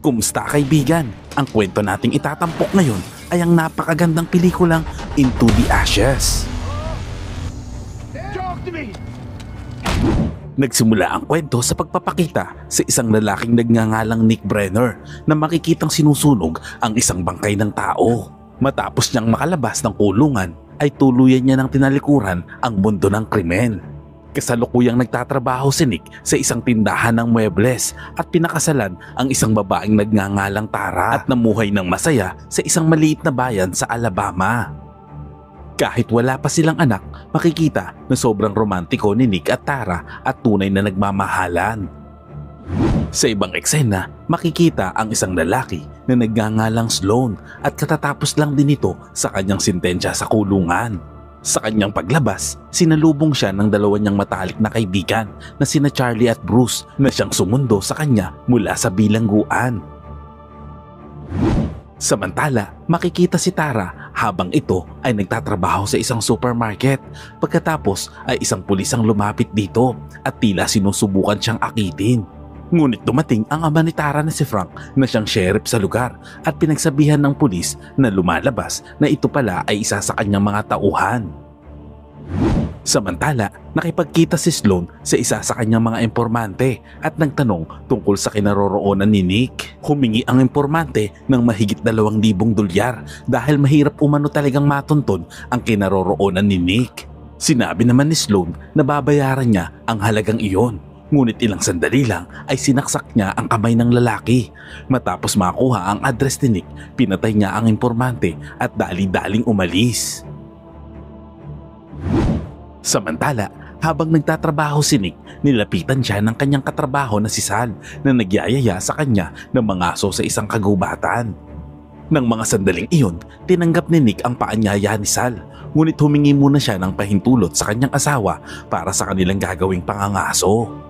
Kumusta kaibigan? Ang kwento nating itatampok ngayon ay ang napakagandang pelikulang Into the Ashes. Nagsimula ang kwento sa pagpapakita sa isang lalaking nagngangalang Nick Brenner na makikitang sinusunog ang isang bangkay ng tao. Matapos niyang makalabas ng kulungan ay tuluyan niya ng tinalikuran ang mundo ng krimen. Kasalukuyang nagtatrabaho si Nick sa isang tindahan ng muebles at pinakasalan ang isang babaeng nagngangalang Tara at namuhay ng masaya sa isang maliit na bayan sa Alabama. Kahit wala pa silang anak, makikita na sobrang romantiko ni Nick at Tara at tunay na nagmamahalan. Sa ibang eksena, makikita ang isang lalaki na nagngangalang Sloan at katatapos lang din ito sa kanyang sentensya sa kulungan. Sa kanyang paglabas, sinalubong siya ng dalawa niyang matalik na kaibigan na sina Charlie at Bruce na siyang sumundo sa kanya mula sa bilangguan. Samantala, makikita si Tara habang ito ay nagtatrabaho sa isang supermarket. Pagkatapos ay isang pulis ang lumapit dito at tila sinusubukan siyang akitin. Ngunit dumating ang ama ni Tara na si Frank na siyang sheriff sa lugar at pinagsabihan ng pulis na lumalabas na ito pala ay isa sa kanyang mga tauhan. Samantala, nakipagkita si Sloan sa isa sa kanyang mga impormante at nagtanong tungkol sa kinaroroonan ni Nick. Humingi ang impormante ng mahigit $2,000 dahil mahirap umano talagang matunton ang kinaroroonan ni Nick. Sinabi naman ni Sloan na babayaran niya ang halagang iyon. Ngunit ilang sandali lang ay sinaksak niya ang kamay ng lalaki. Matapos makuha ang address ni Nick, pinatay niya ang informante at dali-daling umalis. Samantala, habang nagtatrabaho si Nick, nilapitan siya ng kanyang katrabaho na si Sal na nagyayaya sa kanya ng mga aso sa isang kagubatan. Nang mga sandaling iyon, tinanggap ni Nick ang paanyaya ni Sal. Ngunit humingi muna siya ng pahintulot sa kanyang asawa para sa kanilang gagawing pangangaso.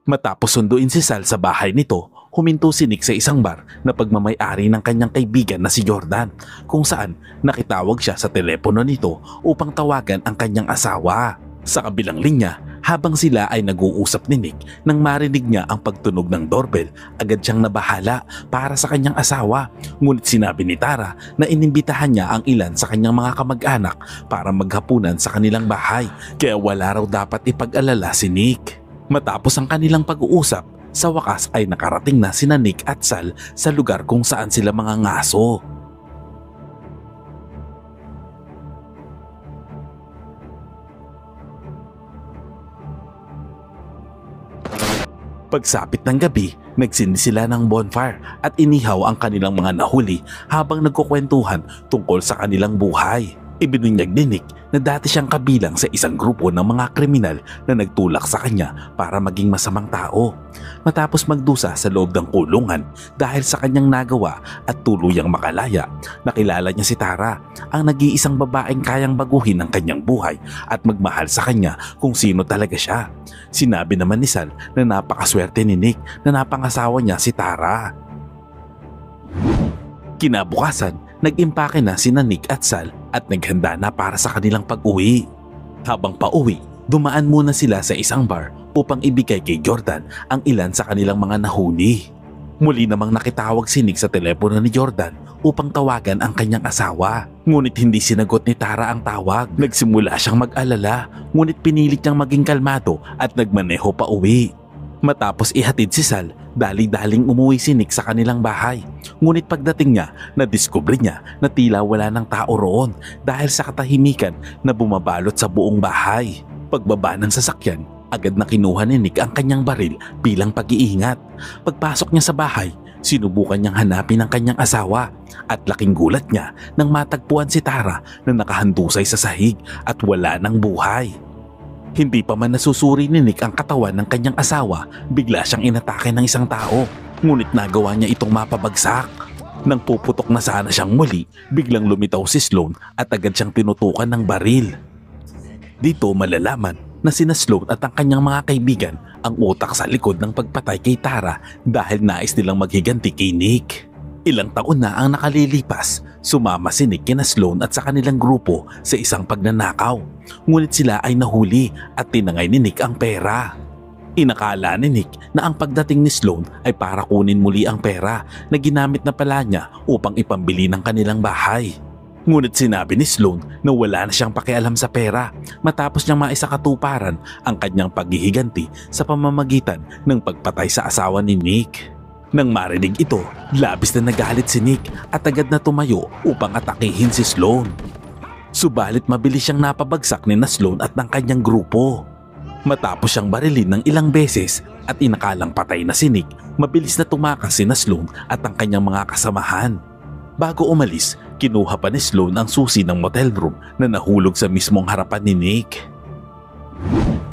Matapos sunduin si Sal sa bahay nito, huminto si Nick sa isang bar na pagmamay-ari ng kanyang kaibigan na si Jordan, kung saan nakitawag siya sa telepono nito upang tawagan ang kanyang asawa. Sa kabilang linya, habang sila ay nag-uusap ni Nick, nang marinig niya ang pagtunog ng doorbell, agad siyang nabahala para sa kanyang asawa. Ngunit sinabi ni Tara na inimbitahan niya ang ilan sa kanyang mga kamag-anak para maghapunan sa kanilang bahay, kaya wala raw dapat ipag-alala si Nick. Matapos ang kanilang pag-uusap, sa wakas ay nakarating na sina Nick at Sal sa lugar kung saan sila mga ngaso. Pagsapit ng gabi, nagsindi sila ng bonfire at inihaw ang kanilang mga nahuli habang nagkukwentuhan tungkol sa kanilang buhay. Ibinunyag ni Nick na dati siyang kabilang sa isang grupo ng mga kriminal na nagtulak sa kanya para maging masamang tao. Matapos magdusa sa loob ng kulungan dahil sa kanyang nagawa at tuluyang makalaya, nakilala niya si Tara, ang nag-iisang babaeng kayang baguhin ang kanyang buhay at magmahal sa kanya kung sino talaga siya. Sinabi naman ni Sal na napakaswerte ni Nick na napangasawa niya si Tara. Kinabukasan, nag-impake na sina Nick at Sal at naghanda na para sa kanilang pag-uwi. Habang pauwi, dumaan muna sila sa isang bar upang ibigay kay Jordan ang ilan sa kanilang mga nahuli. Muli namang nakitawag si Nick sa telepono ni Jordan upang tawagan ang kanyang asawa. Ngunit hindi sinagot ni Tara ang tawag. Nagsimula siyang mag-alala, ngunit pinilit niyang maging kalmado at nagmaneho pa uwi. Matapos ihatid si Sal, dali-daling umuwi si Nick sa kanilang bahay. Ngunit pagdating niya, nadiskubre niya na tila wala ng tao roon dahil sa katahimikan na bumabalot sa buong bahay. Pagbaba ng sasakyan, agad na kinuha ni Nick ang kanyang baril bilang pag-iingat. Pagpasok niya sa bahay, sinubukan niyang hanapin ang kanyang asawa at laking gulat niya nang matagpuan si Tara na nakahandusay sa sahig at wala ng buhay. Hindi pa man nasusuri ni Nick ang katawan ng kanyang asawa, bigla siyang inatake ng isang tao. Ngunit nagawa niya itong mapabagsak. Nang puputok na sana siyang muli, biglang lumitaw si Sloan at agad siyang tinutukan ng baril. Dito malalaman na sina Sloan at ang kanyang mga kaibigan ang utak sa likod ng pagpatay kay Tara dahil nais nilang maghiganti kay Nick. Ilang taon na ang nakalilipas, sumama si Nick kina Sloan at sa kanilang grupo sa isang pagnanakaw. Ngunit sila ay nahuli at tinangay ni Nick ang pera. Inakala ni Nick na ang pagdating ni Sloan ay para kunin muli ang pera na ginamit na pala niya upang ipambili ng kanilang bahay. Ngunit sinabi ni Sloan na wala na siyang pakialam sa pera matapos niyang maisakatuparan ang kanyang paghihiganti sa pamamagitan ng pagpatay sa asawa ni Nick. Nang marinig ito, labis na nagalit si Nick at agad na tumayo upang atakihin si Sloan. Subalit mabilis siyang napabagsak ni Sloan at ng kanyang grupo. Matapos siyang barilin ng ilang beses at inakalang patay na si Nick, mabilis na tumakas si Sloan at ang kanyang mga kasamahan. Bago umalis, kinuha pa ni Sloan ang susi ng motel room na nahulog sa mismong harapan ni Nick.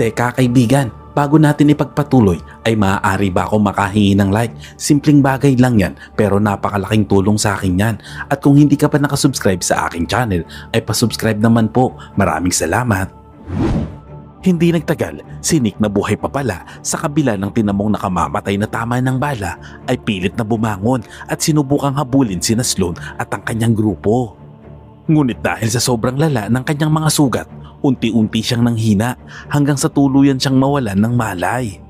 Teka kaibigan, bago natin ipagpatuloy ay maaari ba ako makahingi ng like? Simpleng bagay lang yan pero napakalaking tulong sa akin yan. At kung hindi ka pa nakasubscribe sa aking channel ay pasubscribe naman po. Maraming salamat. Hindi nagtagal, si Nick na buhay pa pala sa kabila ng tinamong nakamamatay na tama ng bala ay pilit na bumangon at sinubukang habulin sina Sloan at ang kanyang grupo. Ngunit dahil sa sobrang lala ng kanyang mga sugat, unti-unti siyang nanghina hanggang sa tuluyan siyang mawalan ng malay.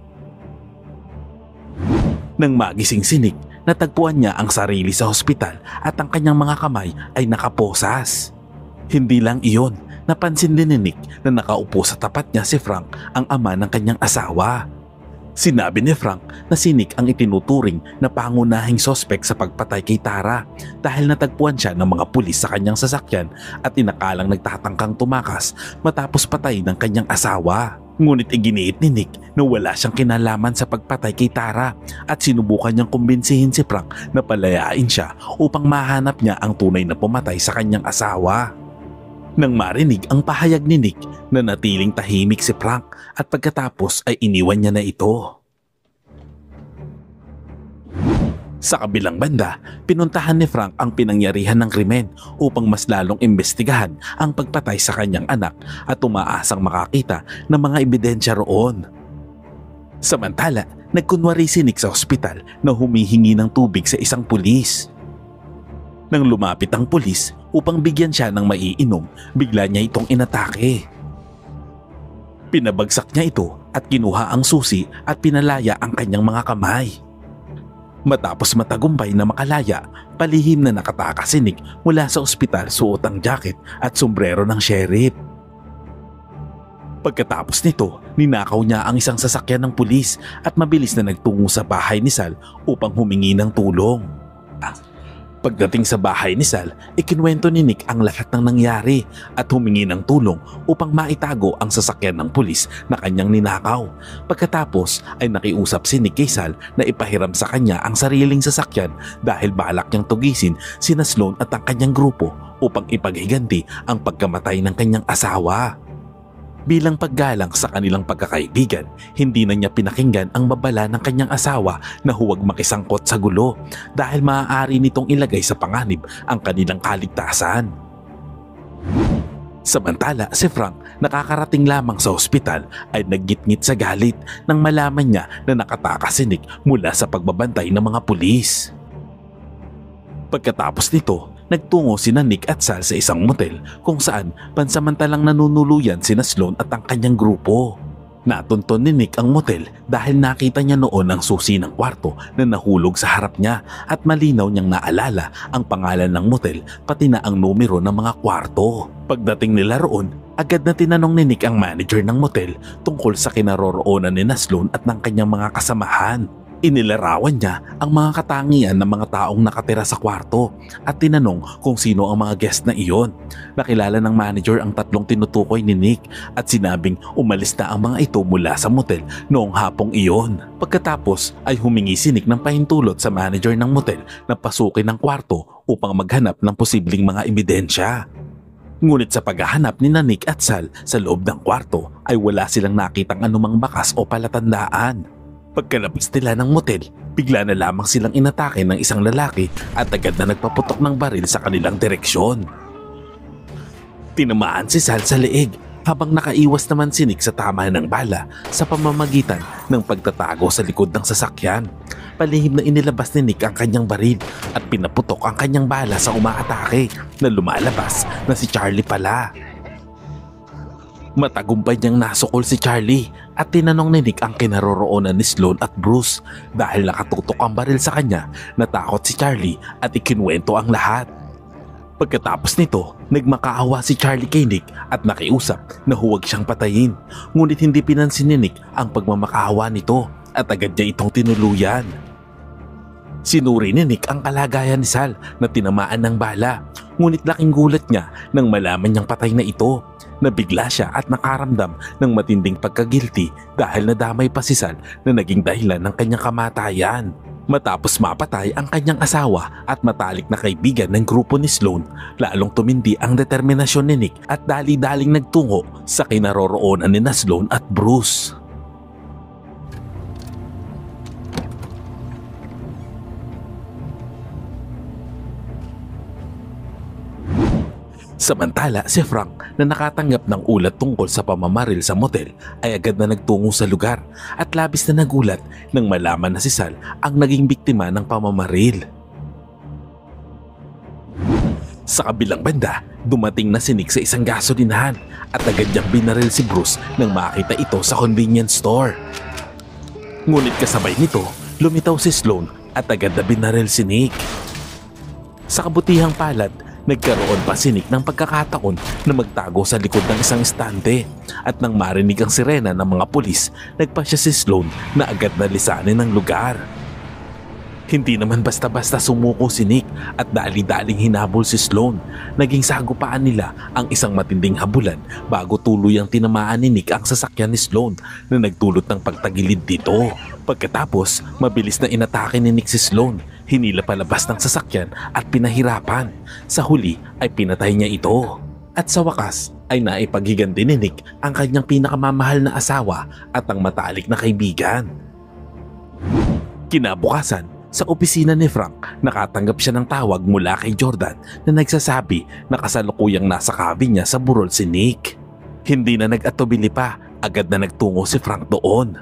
Nang magising si Nick, natagpuan niya ang sarili sa hospital at ang kanyang mga kamay ay nakaposas. Hindi lang iyon, napansin din ni Nick na nakaupo sa tapat niya si Frank, ang ama ng kanyang asawa. Sinabi ni Frank na si Nick ang itinuturing na pangunahing sospek sa pagpatay kay Tara dahil natagpuan siya ng mga pulis sa kanyang sasakyan at inakalang nagtatangkang tumakas matapos patay ng kanyang asawa. Ngunit iginiit ni Nick na wala siyang kinalaman sa pagpatay kay Tara at sinubukan niyang kumbinsihin si Frank na palayain siya upang mahanap niya ang tunay na pumatay sa kanyang asawa. Nang marinig ang pahayag ni Nick, nanatiling tahimik si Frank at pagkatapos ay iniwan niya na ito. Sa kabilang banda, pinuntahan ni Frank ang pinangyarihan ng krimen upang mas lalong imbestigahan ang pagpatay sa kanyang anak at umaasang makakita ng mga ebidensya roon. Samantala, nagkunwari si Nick sa ospital na humihingi ng tubig sa isang pulis. Nang lumapit ang pulis upang bigyan siya ng maiinom, bigla niya itong inatake. Pinabagsak niya ito at kinuha ang susi at pinalaya ang kanyang mga kamay. Matapos matagumpay na makalaya, palihim na nakatakas si Nick mula sa ospital suot ang jacket at sombrero ng sheriff. Pagkatapos nito, ninakaw niya ang isang sasakyan ng pulis at mabilis na nagtungo sa bahay ni Sal upang humingi ng tulong. Pagdating sa bahay ni Sal, ikinuwento ni Nick ang lahat ng nangyari at humingi ng tulong upang maitago ang sasakyan ng pulis na kanyang ninakaw. Pagkatapos ay nakiusap si Nick kay Sal na ipahiram sa kanya ang sariling sasakyan dahil balak niyang tugisin sina Sloan at ang kanyang grupo upang ipaghiganti ang pagkamatay ng kanyang asawa. Bilang paggalang sa kanilang pagkakaibigan, hindi na niya pinakinggan ang babala ng kanyang asawa na huwag makisangkot sa gulo dahil maaari nitong ilagay sa panganib ang kanilang kaligtasan. Samantala, si Frank, nakakarating lamang sa ospital, ay naggitngit sa galit nang malaman niya na nakatakas si Nick mula sa pagbabantay ng mga pulis. Pagkatapos nito, nagtungo sina Nick at Sal sa isang motel kung saan pansamantalang nanunuluyan sina Sloan at ang kanyang grupo. Natunton ni Nick ang motel dahil nakita niya noon ang susi ng kwarto na nahulog sa harap niya at malinaw niyang naalala ang pangalan ng motel pati na ang numero ng mga kwarto. Pagdating nila roon, agad na tinanong ni Nick ang manager ng motel tungkol sa kinaroroonan ni Sloan at ng kanyang mga kasamahan. Inilarawan niya ang mga katangian ng mga taong nakatira sa kwarto at tinanong kung sino ang mga guest na iyon. Nakilala ng manager ang tatlong tinutukoy ni Nick at sinabing umalis na ang mga ito mula sa motel noong hapong iyon. Pagkatapos ay humingi si Nick ng pahintulot sa manager ng motel na pasukin ang kwarto upang maghanap ng posibleng mga ebidensya. Ngunit sa paghahanap ni Nick at Sal sa loob ng kwarto ay wala silang nakitang anumang bakas o palatandaan. Pagkalabas nila ng motel, bigla na lamang silang inatake ng isang lalaki at agad na nagpaputok ng baril sa kanilang direksyon. Tinamaan si Sal sa leeg habang nakaiwas naman si Nick sa tama ng bala sa pamamagitan ng pagtatago sa likod ng sasakyan. Palihim na inilabas ni Nick ang kanyang baril at pinaputok ang kanyang bala sa umaatake na lumalabas na si Charlie pala. Matagumpay niyang nasukol si Charlie at tinanong ni Nick ang kinaroroonan ni Sloan at Bruce. Dahil nakatutok ang baril sa kanya, natakot si Charlie at ikinuwento ang lahat. Pagkatapos nito, nagmakaawa si Charlie kay Nick at nakiusap na huwag siyang patayin. Ngunit hindi pinansin ni Nick ang pagmamakaawa nito at agad niya itong tinuluyan. Sinuri ni Nick ang kalagayan ni Sal na tinamaan ng bala. Ngunit laking gulat niya nang malaman niyang patay na ito. Nabigla siya at nakaramdam ng matinding pagkagilty dahil nadamay pa si Sal na naging dahilan ng kanyang kamatayan. Matapos mapatay ang kanyang asawa at matalik na kaibigan ng grupo ni Sloan, lalong tumindi ang determinasyon ni Nick at dali-daling nagtungo sa kinaroroonan ni Sloan at Bruce. Samantala, si Frank na nakatanggap ng ulat tungkol sa pamamaril sa motel ay agad na nagtungo sa lugar at labis na nagulat nang malaman na si Sal ang naging biktima ng pamamaril. Sa kabilang banda, dumating na si Nick sa isang gasolinahan at agad niyang binaril si Bruce nang makita ito sa convenience store. Ngunit kasabay nito, lumitaw si Sloan at agad na binaril si Nick. Sa kabutihang palad, nagkaroon pa si Nick ng pagkakataon na magtago sa likod ng isang estante at nang marinig ang sirena ng mga pulis, nagpasya si Sloan na agad na lisanin ang lugar. Hindi naman basta-basta sumuko si Nick at dali-daling hinabol si Sloan. Naging sagupaan nila ang isang matinding habulan bago tuluyang tinamaan ni Nick ang sasakyan ni Sloan na nagdulot ng pagtagilid dito. Pagkatapos, mabilis na inatake ni Nick si Sloan. Hinila palabas ng sasakyan at pinahirapan. Sa huli ay pinatay niya ito. At sa wakas ay naipaghiganti ni Nick ang kanyang pinakamamahal na asawa at ang matalik na kaibigan. Kinabukasan, sa opisina ni Frank, nakatanggap siya ng tawag mula kay Jordan na nagsasabi na kasalukuyang nasa cabin niya sa burol si Nick. Hindi na nag-atubili pa, agad na nagtungo si Frank doon.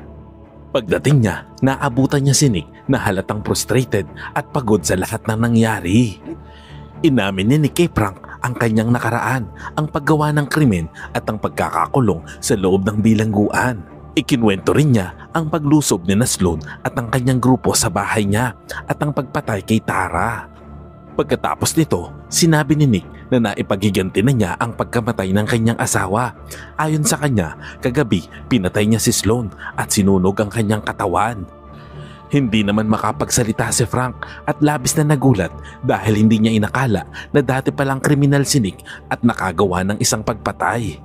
Pagdating niya, naabutan niya si Nick na halatang frustrated at pagod sa lahat ng nangyari. Inamin ni Nick kay Frank ang kanyang nakaraan, ang paggawa ng krimen at ang pagkakakulong sa loob ng bilangguan. Ikinwento rin niya ang paglusob ni Sloan at ang kanyang grupo sa bahay niya at ang pagpatay kay Tara. Pagkatapos nito, sinabi ni Nick na naipaghiganti na niya ang pagkamatay ng kanyang asawa. Ayon sa kanya, kagabi pinatay niya si Sloan at sinunog ang kanyang katawan. Hindi naman makapagsalita si Frank at labis na nagulat dahil hindi niya inakala na dati palang kriminal si Nick at nakagawa ng isang pagpatay.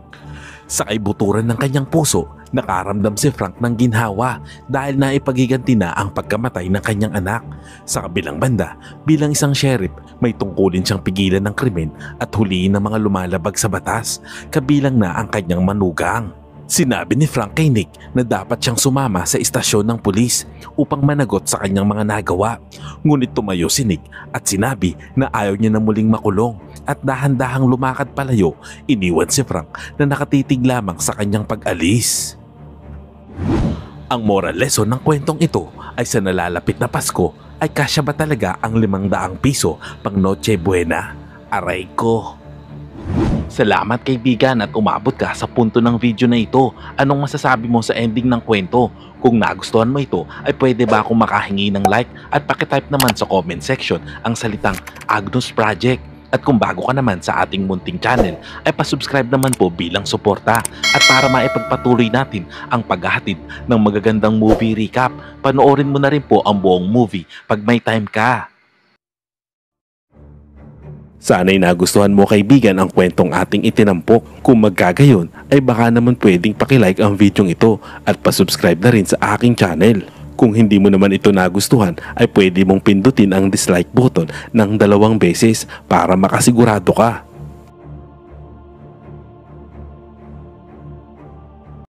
Sa kaibuturan ng kanyang puso, nakaramdam si Frank ng ginhawa dahil naipaghiganti na ang pagkamatay ng kanyang anak. Sa kabilang banda, bilang isang sheriff, may tungkulin siyang pigilan ng krimen at huliin ng mga lumalabag sa batas, kabilang na ang kanyang manugang. Sinabi ni Frank kay Nick na dapat siyang sumama sa istasyon ng pulis upang managot sa kanyang mga nagawa. Ngunit tumayo si Nick at sinabi na ayaw niya na muling makulong at dahan-dahang lumakad palayo. Iniwan si Frank na nakatitig lamang sa kanyang pag-alis. Ang moral lesson ng kwentong ito ay sa nalalapit na Pasko ay kasya ba talaga ang 500 piso pang Noche Buena? Aray ko! Salamat kaibigan at umabot ka sa punto ng video na ito. Anong masasabi mo sa ending ng kwento? Kung nagustuhan mo ito ay pwede ba akong makahingi ng like at pakitype naman sa comment section ang salitang Agnus Project. At kung bago ka naman sa ating munting channel ay pasubscribe naman po bilang suporta. At para maipagpatuloy natin ang paghahatid ng magagandang movie recap, panoorin mo na rin po ang buong movie pag may time ka. Sana'y nagustuhan mo kaibigan ang kwentong ating itinampok. Kung magkagayon ay baka naman pwedeng pakilike ang video ito at pasubscribe na rin sa aking channel. Kung hindi mo naman ito nagustuhan ay pwede mong pindutin ang dislike button ng 2 beses para makasigurado ka.